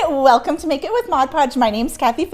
welcome to Make It with Mod Podge. My name's Cathie,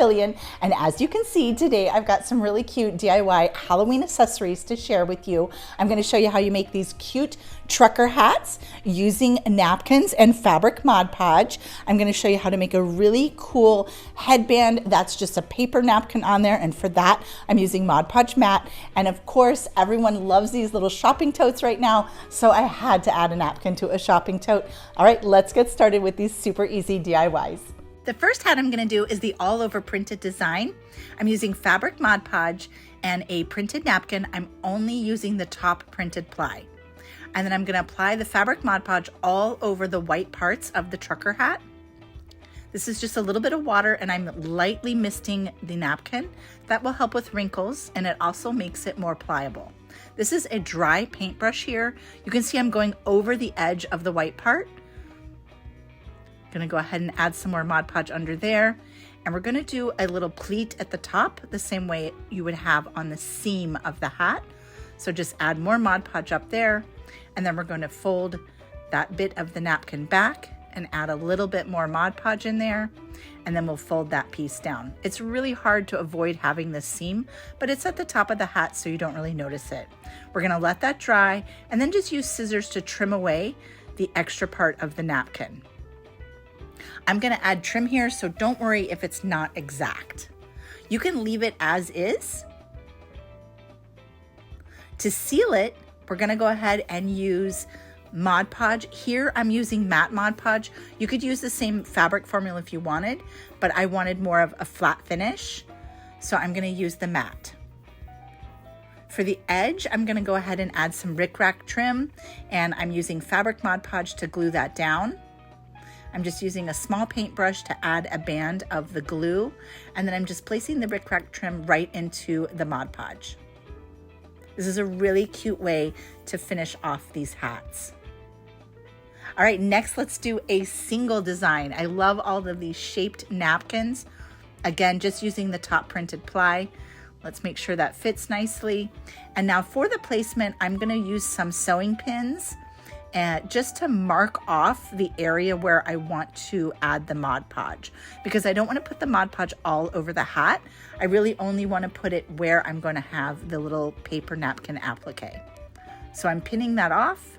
and as you can see today, I've got some really cute DIY Halloween accessories to share with you. I'm going to show you how you make these cute trucker hats using napkins and fabric Mod Podge. I'm going to show you how to make a really cool headband that's just a paper napkin on there, and for that I'm using Mod Podge mat. And of course, everyone loves these little shopping totes right now, so I had to add a napkin to a shopping tote. All right, let's get started with these super easy DIYs. The first hat I'm going to do is the all over printed design. I'm using fabric Mod Podge and a printed napkin. I'm only using the top printed ply. And then I'm going to apply the fabric Mod Podge all over the white parts of the trucker hat. This is just a little bit of water, and I'm lightly misting the napkin. That will help with wrinkles, and it also makes it more pliable. This is a dry paintbrush here. You can see I'm going over the edge of the white part. I'm going to go ahead and add some more Mod Podge under there. And we're going to do a little pleat at the top, the same way you would have on the seam of the hat. So just add more Mod Podge up there. And then we're going to fold that bit of the napkin back and add a little bit more Mod Podge in there. And then we'll fold that piece down. It's really hard to avoid having this seam, but it's at the top of the hat, so you don't really notice it. We're going to let that dry and then just use scissors to trim away the extra part of the napkin. I'm going to add trim here, so don't worry if it's not exact. You can leave it as is. To seal it, we're going to go ahead and use Mod Podge. Here I'm using matte Mod Podge. You could use the same fabric formula if you wanted, but I wanted more of a flat finish, so I'm going to use the matte. For the edge, I'm going to go ahead and add some rickrack trim, and I'm using fabric Mod Podge to glue that down. I'm just using a small paintbrush to add a band of the glue, and then I'm just placing the rickrack trim right into the Mod Podge. This is a really cute way to finish off these hats. All right, next let's do a single design. I love all of these shaped napkins. Again, just using the top printed ply. Let's make sure that fits nicely. And now for the placement, I'm going to use some sewing pins just to mark off the area where I want to add the Mod Podge, because I don't want to put the Mod Podge all over the hat. I really only want to put it where I'm going to have the little paper napkin applique. So I'm pinning that off.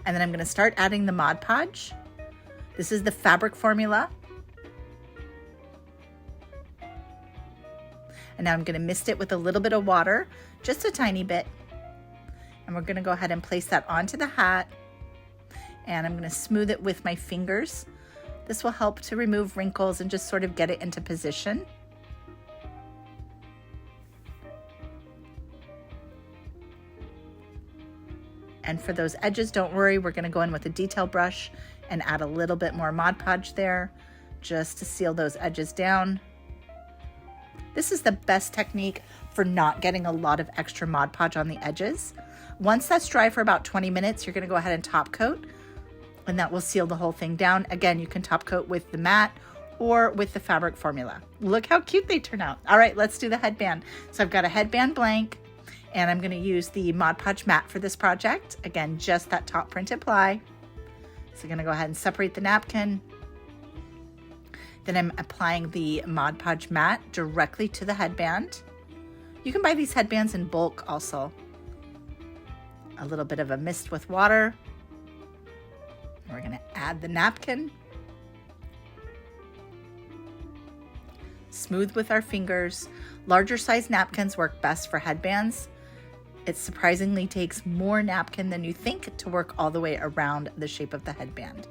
And then I'm going to start adding the Mod Podge. This is the fabric formula. And now I'm going to mist it with a little bit of water, just a tiny bit. And we're going to go ahead and place that onto the hat. And I'm going to smooth it with my fingers. This will help to remove wrinkles and just sort of get it into position. And for those edges, don't worry, we're going to go in with a detail brush and add a little bit more Mod Podge there just to seal those edges down. This is the best technique for not getting a lot of extra Mod Podge on the edges. Once that's dry for about 20 minutes, you're going to go ahead and top coat, and that will seal the whole thing down. Again, you can top coat with the matte or with the fabric formula. Look how cute they turn out. All right, let's do the headband. So I've got a headband blank, and I'm going to use the Mod Podge matte for this project. Again, just that top printed ply. So I'm going to go ahead and separate the napkin. Then I'm applying the Mod Podge matte directly to the headband. You can buy these headbands in bulk also. A little bit of a mist with water. We're going to add the napkin. Smooth with our fingers. Larger size napkins work best for headbands. It surprisingly takes more napkin than you think to work all the way around the shape of the headband.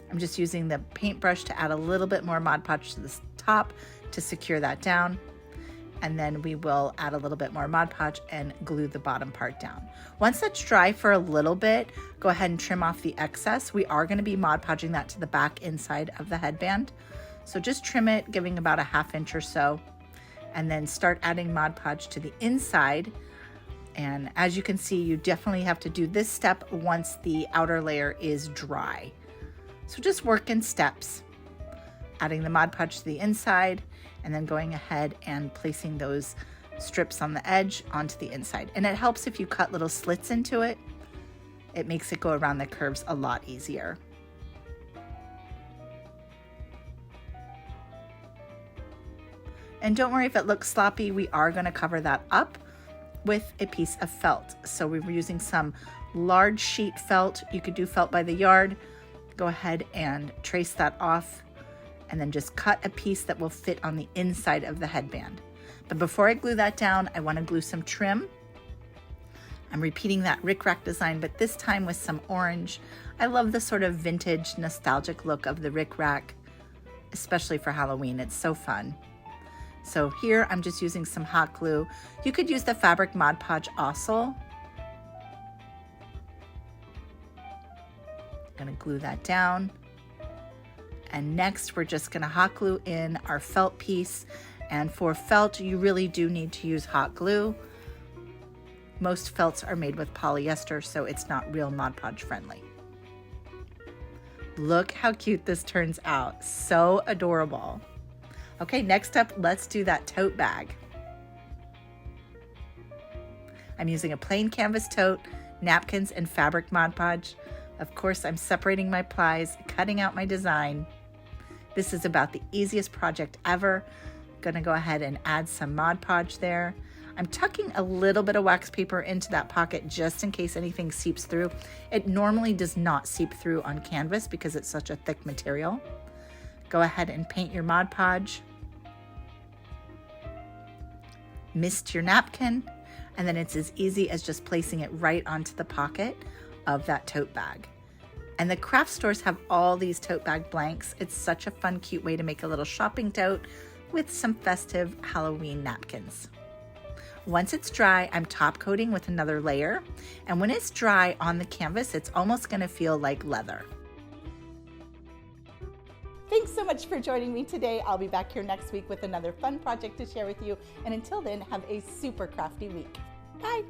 I'm just using the paintbrush to add a little bit more Mod Podge to the top to secure that down. And then we will add a little bit more Mod Podge and glue the bottom part down. Once that's dry for a little bit, go ahead and trim off the excess. We are going to be Mod Podging that to the back inside of the headband. So just trim it, giving about a ½ inch or so, and then start adding Mod Podge to the inside. And as you can see, you definitely have to do this step once the outer layer is dry. So just work in steps, adding the Mod Podge to the inside, and then going ahead and placing those strips on the edge onto the inside. And it helps if you cut little slits into it. It makes it go around the curves a lot easier. And don't worry if it looks sloppy, we are going to cover that up with a piece of felt. So we were using some large sheet felt. You could do felt by the yard. Go ahead and trace that off and then just cut a piece that will fit on the inside of the headband. But before I glue that down, I want to glue some trim. I'm repeating that rickrack design, but this time with some orange. I love the sort of vintage nostalgic look of the rickrack, especially for Halloween. It's so fun. So here I'm just using some hot glue. You could use the fabric Mod Podge also. I'm gonna glue that down. And next we're just gonna hot glue in our felt piece. And for felt, you really do need to use hot glue. Most felts are made with polyester, so it's not real Mod Podge friendly. Look how cute this turns out. So adorable. Okay, next up, let's do that tote bag. I'm using a plain canvas tote, napkins, and fabric Mod Podge. Of course, I'm separating my plies, cutting out my design. This is about the easiest project ever. Gonna go ahead and add some Mod Podge there. I'm tucking a little bit of wax paper into that pocket just in case anything seeps through. It normally does not seep through on canvas because it's such a thick material. Go ahead and paint your Mod Podge. Mist your napkin, and then it's as easy as just placing it right onto the pocket of that tote bag. And the craft stores have all these tote bag blanks. It's such a fun, cute way to make a little shopping tote with some festive Halloween napkins. Once it's dry, I'm top coating with another layer. And when it's dry on the canvas, it's almost gonna feel like leather. Thanks so much for joining me today. I'll be back here next week with another fun project to share with you. And until then, have a super crafty week. Bye.